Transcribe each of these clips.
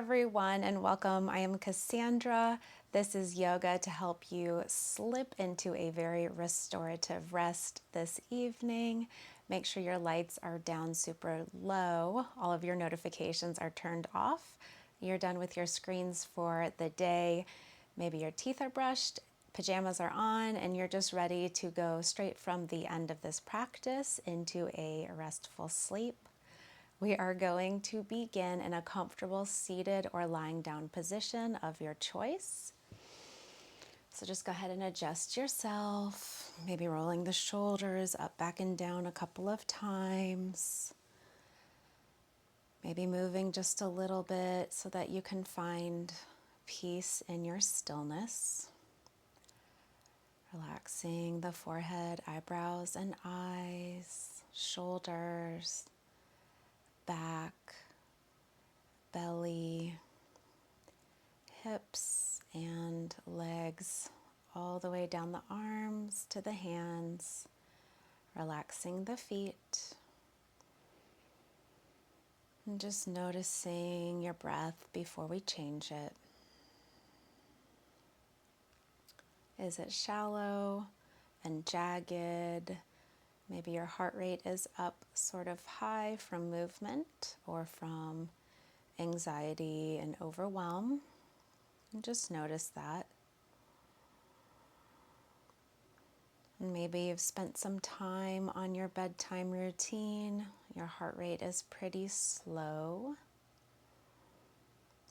everyone, and welcome. I am Cassandra. This is yoga to help you slip into a very restorative rest this evening. Make sure your lights are down super low. All of your notifications are turned off. You're done with your screens for the day. Maybe your teeth are brushed, pajamas are on, and you're just ready to go straight from the end of this practice into a restful sleep. We are going to begin in a comfortable seated or lying down position of your choice. So just go ahead and adjust yourself, maybe rolling the shoulders up, back, and down a couple of times. Maybe moving just a little bit so that you can find peace in your stillness. Relaxing the forehead, eyebrows, and eyes, shoulders, back, belly, hips and legs, all the way down the arms to the hands, relaxing the feet. And just noticing your breath before we change it. Is it shallow and jagged? Maybe your heart rate is up sort of high from movement or from anxiety and overwhelm. And just notice that. And maybe you've spent some time on your bedtime routine. Your heart rate is pretty slow.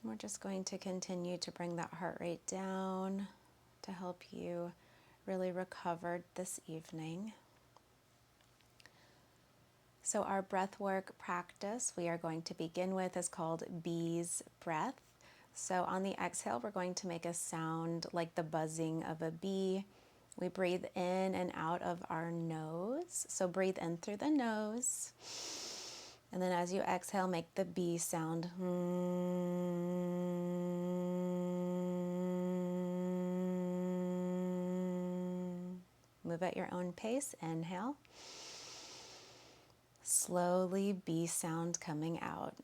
We're just going to continue to bring that heart rate down to help you really recover this evening. So our breathwork practice we are going to begin with is called bee's breath. So on the exhale, we're going to make a sound like the buzzing of a bee. We breathe in and out of our nose. So breathe in through the nose. And then as you exhale, make the bee sound. Move at your own pace. Inhale. Slowly bee sound coming out.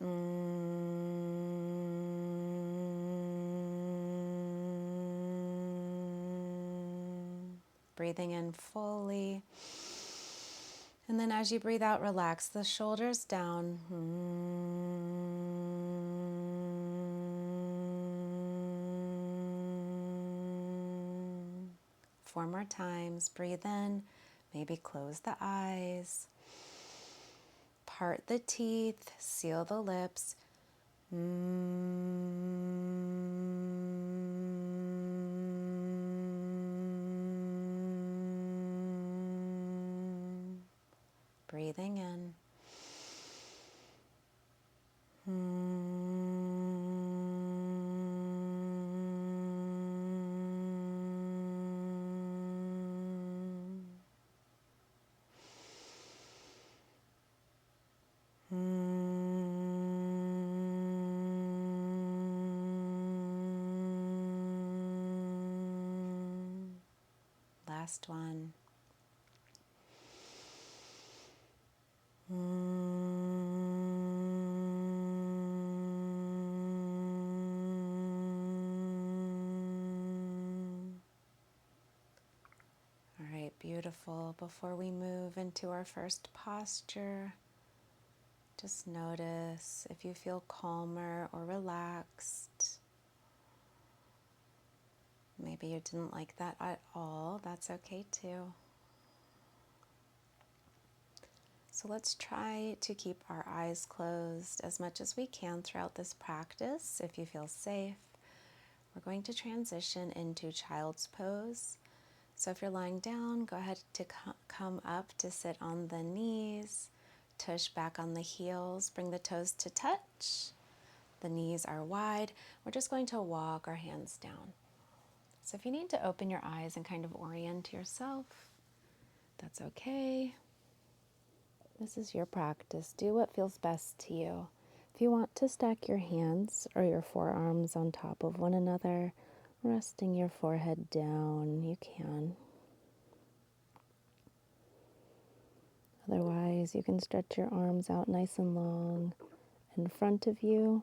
Breathing in fully. And then as you breathe out, relax the shoulders down. 4 more times. Breathe in. Maybe close the eyes. Part the teeth. Seal the lips. Breathing in. Last one. All right, beautiful. Before we move into our first posture, just notice if you feel calmer or relaxed. Maybe you didn't like that at all. That's okay too. So let's try to keep our eyes closed as much as we can throughout this practice. If you feel safe, we're going to transition into child's pose. So if you're lying down, go ahead to come up to sit on the knees, tush back on the heels, bring the toes to touch. The knees are wide. We're just going to walk our hands down. So if you need to open your eyes and kind of orient yourself, that's okay. This is your practice. Do what feels best to you. If you want to stack your hands or your forearms on top of one another, resting your forehead down, you can. Otherwise, you can stretch your arms out nice and long in front of you.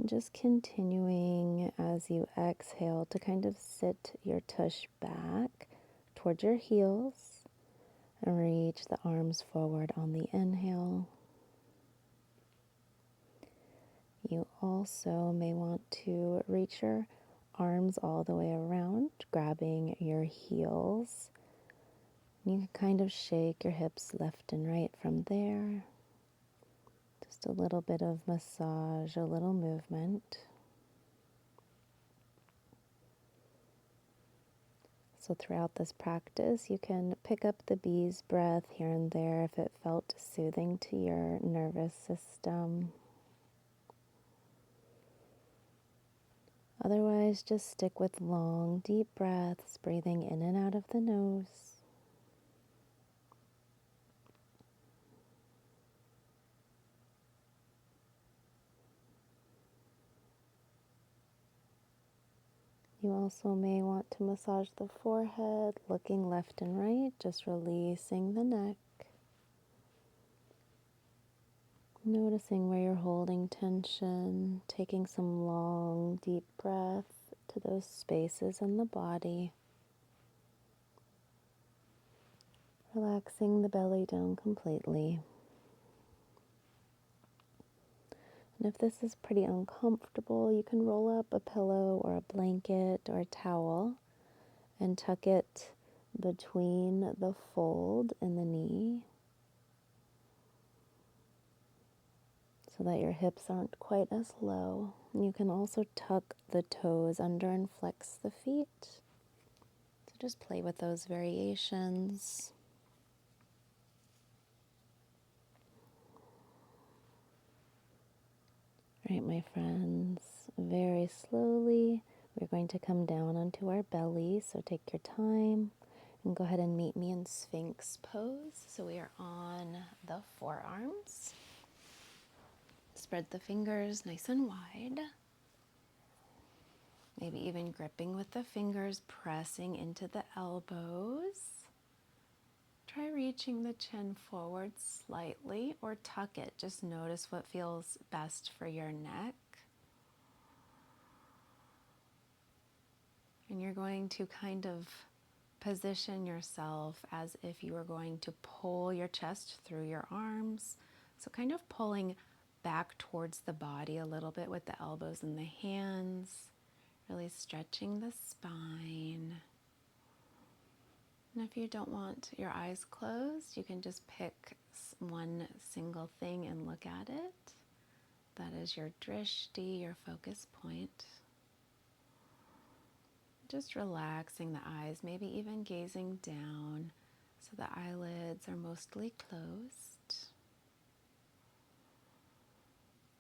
And just continuing as you exhale to kind of sit your tush back towards your heels and reach the arms forward on the inhale. You also may want to reach your arms all the way around, grabbing your heels. You can kind of shake your hips left and right from there. Just a little bit of massage, a little movement. So throughout this practice, you can pick up the bee's breath here and there if it felt soothing to your nervous system. Otherwise, just stick with long, deep breaths, breathing in and out of the nose. You also may want to massage the forehead, looking left and right, just releasing the neck. Noticing where you're holding tension, taking some long, deep breaths to those spaces in the body. Relaxing the belly down completely. And if this is pretty uncomfortable, you can roll up a pillow or a blanket or a towel and tuck it between the fold and the knee so that your hips aren't quite as low. And you can also tuck the toes under and flex the feet. So just play with those variations. All right, my friends, very slowly, we're going to come down onto our belly. So take your time and go ahead and meet me in Sphinx Pose. So we are on the forearms. Spread the fingers nice and wide. Maybe even gripping with the fingers, pressing into the elbows. Try reaching the chin forward slightly or tuck it. Just notice what feels best for your neck. And you're going to kind of position yourself as if you were going to pull your chest through your arms. So kind of pulling back towards the body a little bit with the elbows and the hands. Really stretching the spine. And if you don't want your eyes closed, you can just pick one single thing and look at it. That is your drishti, your focus point. Just relaxing the eyes, maybe even gazing down so the eyelids are mostly closed.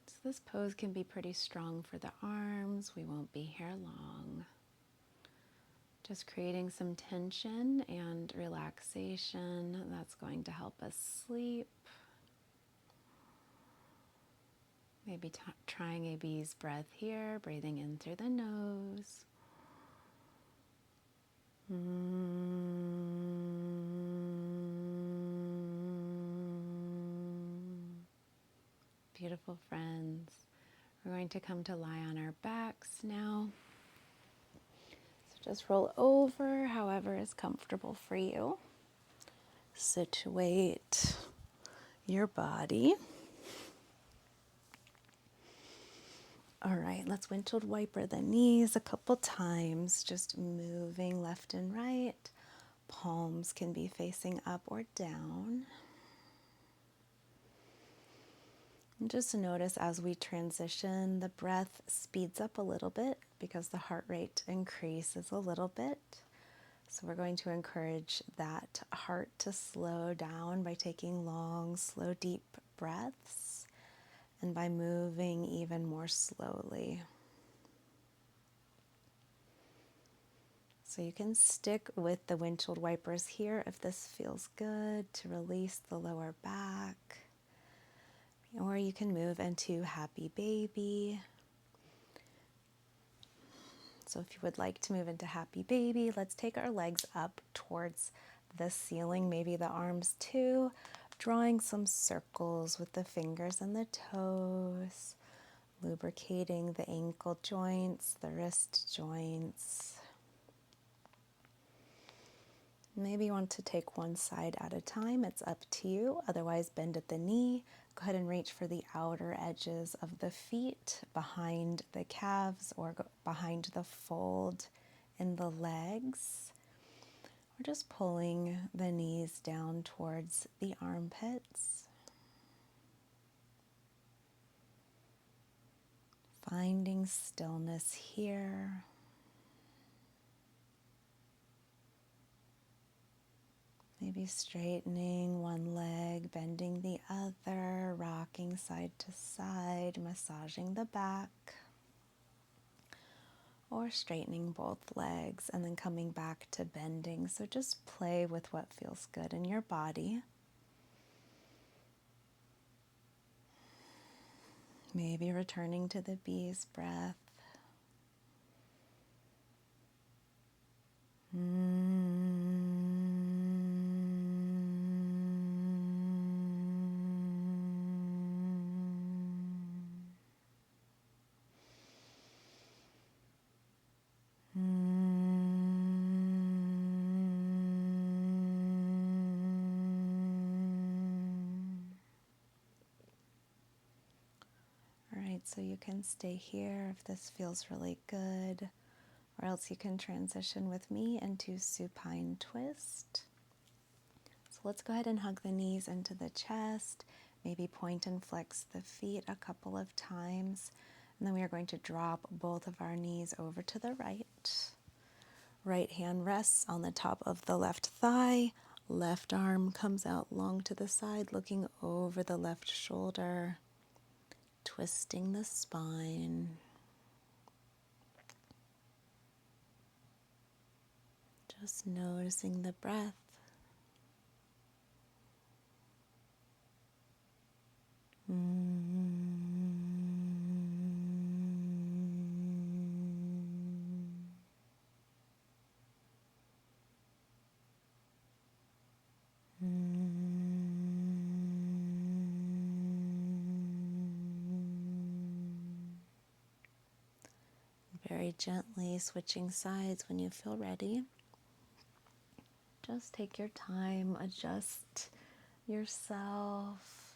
So this pose can be pretty strong for the arms. We won't be here long. Just creating some tension and relaxation. That's going to help us sleep. Maybe trying a bee's breath here, breathing in through the nose. Beautiful friends. We're going to come to lie on our backs now. So just roll over however is comfortable for you. Situate your body. All right, let's windshield wiper the knees a couple times, just moving left and right. Palms can be facing up or down. And just notice as we transition, the breath speeds up a little bit because the heart rate increases a little bit. So we're going to encourage that heart to slow down by taking long, slow, deep breaths and by moving even more slowly. So you can stick with the windshield wipers here if this feels good to release the lower back. Or you can move into Happy Baby. So if you would like to move into Happy Baby, let's take our legs up towards the ceiling, maybe the arms too, drawing some circles with the fingers and the toes, lubricating the ankle joints, the wrist joints. Maybe you want to take one side at a time. It's up to you. Otherwise, bend at the knee. Go ahead and reach for the outer edges of the feet, behind the calves, or behind the fold in the legs. We're just pulling the knees down towards the armpits. Finding stillness here. Maybe straightening one leg, bending the other, rocking side to side, massaging the back, or straightening both legs and then coming back to bending. So just play with what feels good in your body. Maybe returning to the bee's breath. So you can stay here if this feels really good, or else you can transition with me into supine twist. So let's go ahead and hug the knees into the chest, maybe point and flex the feet a couple of times, and then we are going to drop both of our knees over to the right. Right hand rests on the top of the left thigh, left arm comes out long to the side, looking over the left shoulder. Twisting the spine. Just noticing the breath. Very gently switching sides when you feel ready. Just take your time, adjust yourself.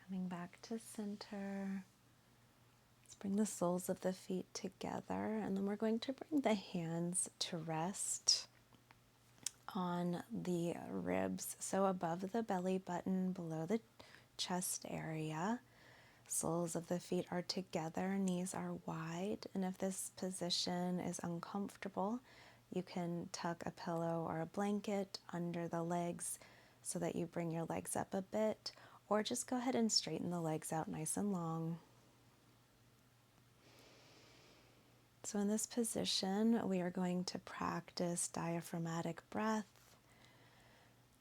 Coming back to center. Let's bring the soles of the feet together, and then we're going to bring the hands to rest on the ribs, so above the belly button, below the chest area. Soles of the feet are together, knees are wide, and if this position is uncomfortable, you can tuck a pillow or a blanket under the legs so that you bring your legs up a bit, or just go ahead and straighten the legs out nice and long. So in this position, we are going to practice diaphragmatic breath.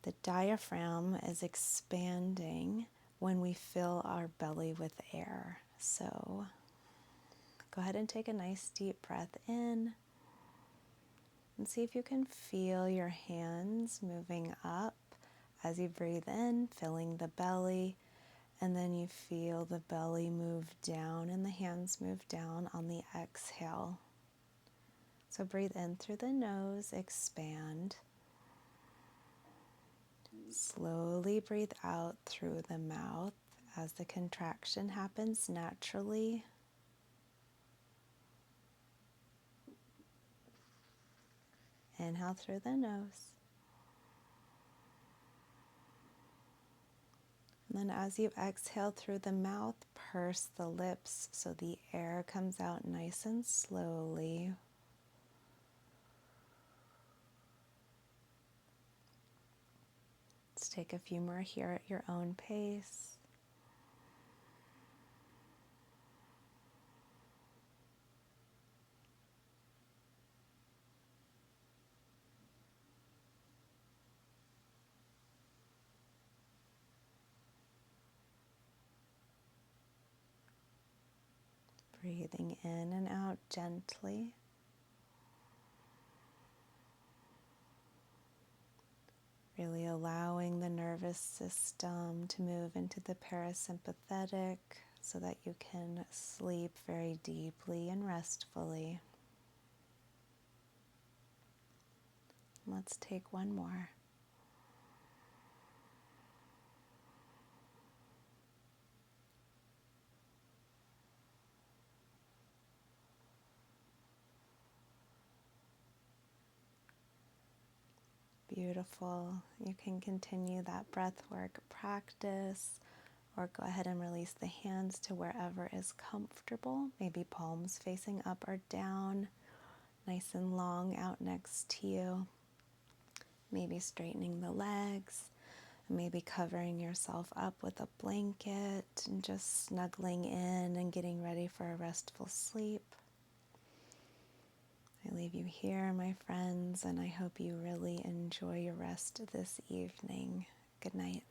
The diaphragm is expanding when we fill our belly with air. So go ahead and take a nice deep breath in and see if you can feel your hands moving up as you breathe in, filling the belly, and then you feel the belly move down and the hands move down on the exhale. So breathe in through the nose, expand. Slowly breathe out through the mouth as the contraction happens naturally. Inhale through the nose. And then as you exhale through the mouth, purse the lips so the air comes out nice and slowly. Let's take a few more here at your own pace. Breathing in and out gently. Really allowing the nervous system to move into the parasympathetic so that you can sleep very deeply and restfully. Let's take one more. Beautiful. You can continue that breathwork practice or go ahead and release the hands to wherever is comfortable. Maybe palms facing up or down, nice and long out next to you. Maybe straightening the legs, maybe covering yourself up with a blanket and just snuggling in and getting ready for a restful sleep. I leave you here, my friends, and I hope you really enjoy your rest this evening. Good night.